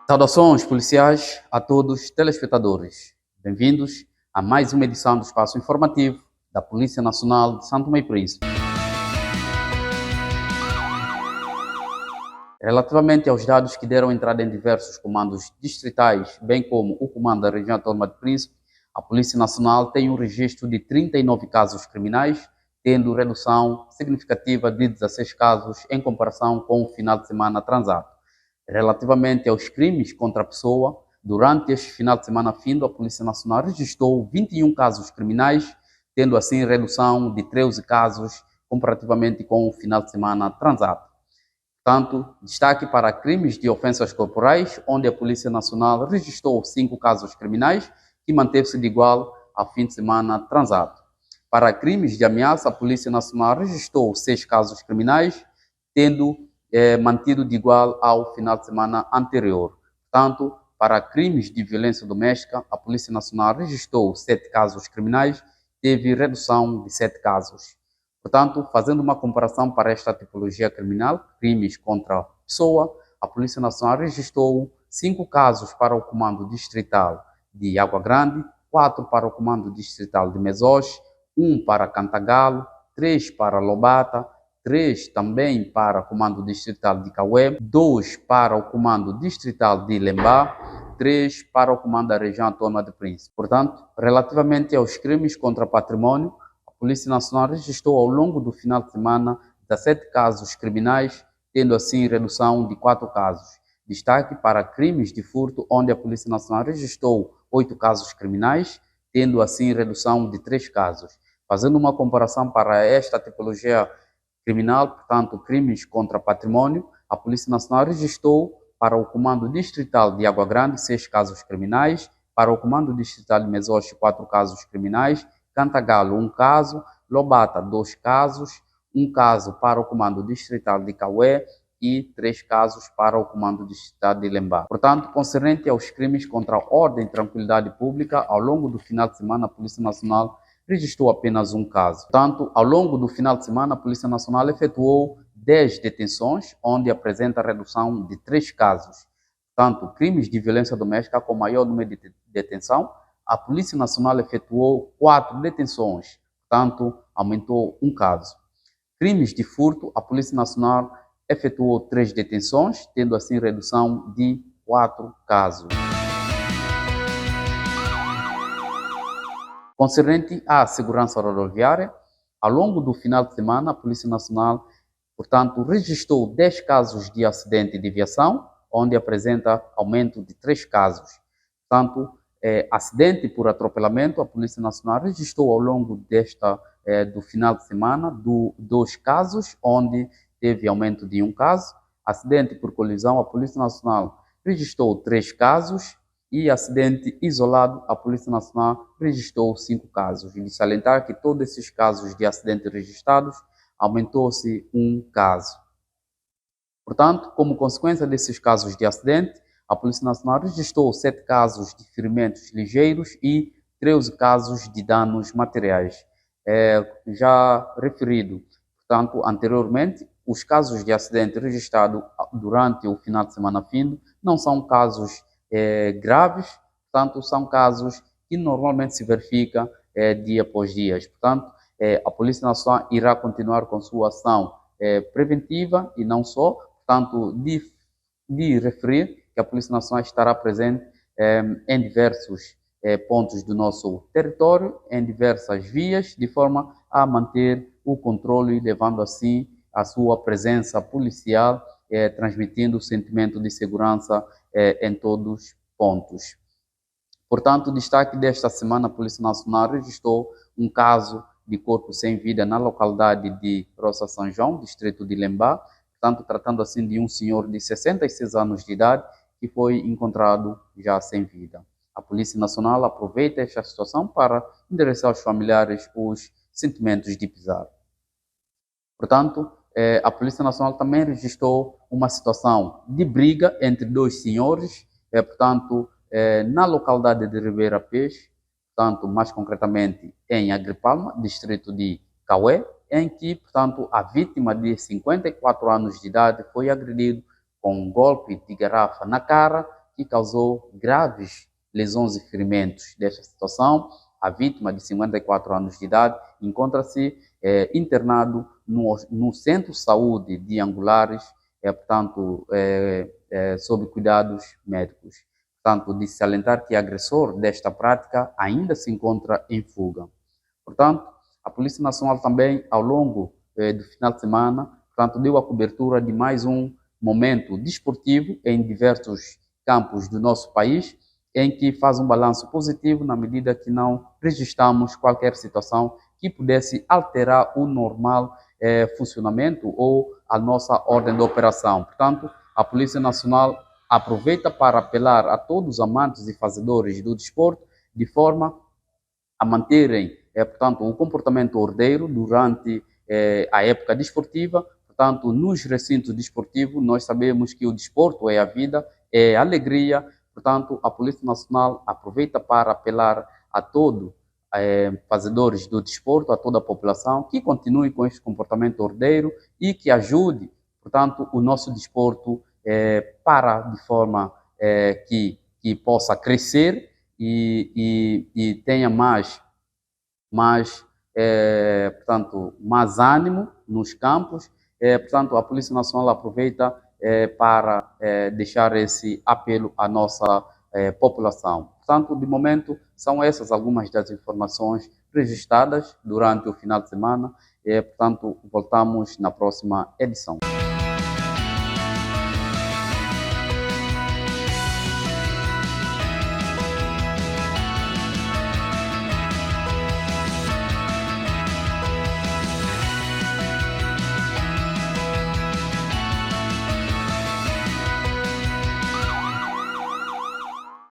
Saudações policiais a todos os telespectadores. Bem-vindos a mais uma edição do Espaço Informativo da Polícia Nacional de São Tomé e Príncipe. Relativamente aos dados que deram entrada em diversos comandos distritais, bem como o comando da região autónoma de Príncipe, a Polícia Nacional tem um registro de 39 casos criminais, tendo redução significativa de 16 casos em comparação com o final de semana transado. Relativamente aos crimes contra a pessoa, durante este final de semana findo, a Polícia Nacional registrou 21 casos criminais, tendo assim redução de 13 casos comparativamente com o final de semana transado. Portanto, destaque para crimes de ofensas corporais, onde a Polícia Nacional registrou 5 casos criminais, que manteve-se de igual ao fim de semana transado. Para crimes de ameaça, a Polícia Nacional registrou 6 casos criminais, tendo mantido de igual ao final de semana anterior. Portanto, para crimes de violência doméstica, a Polícia Nacional registrou 7 casos criminais, teve redução de 7 casos. Portanto, fazendo uma comparação para esta tipologia criminal, crimes contra a pessoa, a Polícia Nacional registrou 5 casos para o Comando Distrital de Água Grande, 4 para o Comando Distrital de Mesoche, 1 para Cantagalo, 3 para Lobata, 3 também para o Comando Distrital de Cauê, 2 para o Comando Distrital de Lembá, 3 para o Comando da Região Autónoma de Príncipe. Portanto, relativamente aos crimes contra patrimônio, a Polícia Nacional registrou ao longo do final de semana 17 casos criminais, tendo assim redução de 4 casos. Destaque para crimes de furto, onde a Polícia Nacional registrou 8 casos criminais, tendo assim redução de 3 casos. Fazendo uma comparação para esta tipologia criminal, portanto, crimes contra patrimônio, a Polícia Nacional registrou para o Comando Distrital de Água Grande 6 casos criminais, para o Comando Distrital de Mesoche 4 casos criminais, Cantagalo 1 caso, Lobata 2 casos, 1 caso para o Comando Distrital de Cauê e 3 casos para o Comando Distrital de Lembá. Portanto, concernente aos crimes contra a ordem e tranquilidade pública, ao longo do final de semana, a Polícia Nacional registrou apenas 1 caso. Portanto, ao longo do final de semana, a Polícia Nacional efetuou 10 detenções, onde apresenta redução de 3 casos. Portanto, crimes de violência doméstica com maior número de detenção, a Polícia Nacional efetuou 4 detenções, portanto, aumentou 1 caso. Crimes de furto, a Polícia Nacional efetuou 3 detenções, tendo assim redução de 4 casos. Concernente à segurança rodoviária, ao longo do final de semana, a Polícia Nacional, portanto, registrou 10 casos de acidente de viação, onde apresenta aumento de 3 casos. Portanto, acidente por atropelamento, a Polícia Nacional registrou ao longo do final de semana 2 casos, onde teve aumento de 1 caso. Acidente por colisão, a Polícia Nacional registrou 3 casos. E acidente isolado, a Polícia Nacional registrou 5 casos. E de salientar que todos esses casos de acidente registrados, aumentou-se 1 caso. Portanto, como consequência desses casos de acidente, a Polícia Nacional registrou 7 casos de ferimentos ligeiros e 13 casos de danos materiais. Já referido, portanto, anteriormente, os casos de acidente registrados durante o final de semana findo não são casos graves, portanto, são casos que normalmente se verificam dia após dia. Portanto, a Polícia Nacional irá continuar com sua ação preventiva e não só, portanto, de referir que a Polícia Nacional estará presente em diversos pontos do nosso território, em diversas vias, de forma a manter o controle, levando assim a sua presença policial, transmitindo o sentimento de segurança em todos os pontos. Portanto, destaque desta semana, a Polícia Nacional registrou um caso de corpo sem vida na localidade de Roça São João, distrito de Lembá, portanto, tratando assim de um senhor de 66 anos de idade que foi encontrado já sem vida. A Polícia Nacional aproveita esta situação para endereçar aos familiares os sentimentos de pesar. Portanto, a Polícia Nacional também registrou uma situação de briga entre 2 senhores, portanto, na localidade de Ribeira Peixe, portanto, mais concretamente em Agripalma, distrito de Cauê, em que, portanto, a vítima de 54 anos de idade foi agredida com um golpe de garrafa na cara, que causou graves lesões e ferimentos. Desta situação, a vítima, de 54 anos de idade, encontra-se internado no Centro de Saúde de Angulares, sob cuidados médicos. Portanto, de salientar que o agressor desta prática ainda se encontra em fuga. Portanto, a Polícia Nacional também, ao longo do final de semana, portanto, deu a cobertura de mais um momento desportivo em diversos campos do nosso país, em que faz um balanço positivo na medida que não registramos qualquer situação que pudesse alterar o normal funcionamento ou a nossa ordem de operação. Portanto, a Polícia Nacional aproveita para apelar a todos os amantes e fazedores do desporto de forma a manterem, portanto, o comportamento ordeiro durante a época desportiva. Portanto, nos recintos desportivos, nós sabemos que o desporto é a vida, é a alegria. Portanto, a Polícia Nacional aproveita para apelar a todos fazedores do desporto, a toda a população, que continue com esse comportamento ordeiro e que ajude, portanto, o nosso desporto para de forma que possa crescer e tenha portanto, mais ânimo nos campos. Portanto, a Polícia Nacional aproveita para deixar esse apelo à nossa população. Portanto, de momento, são essas algumas das informações registradas durante o final de semana. Portanto, voltamos na próxima edição.